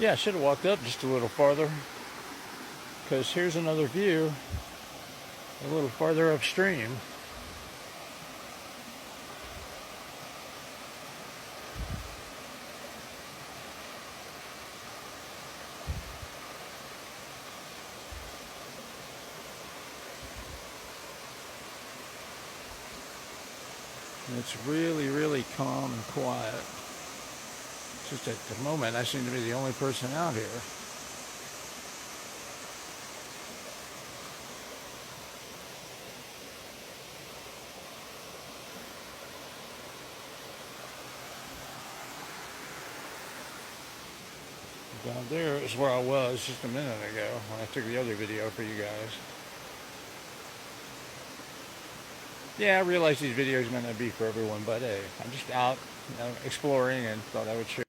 Yeah, I should have walked up just a little farther, because here's another view a little farther upstream. And it's really, really calm and quiet. Just at the moment, I seem to be the only person out here. Down there is where I was just a minute ago when I took the other video for you guys. Yeah, I realize these videos may not be for everyone, but hey, I'm just out, exploring, and thought I would share.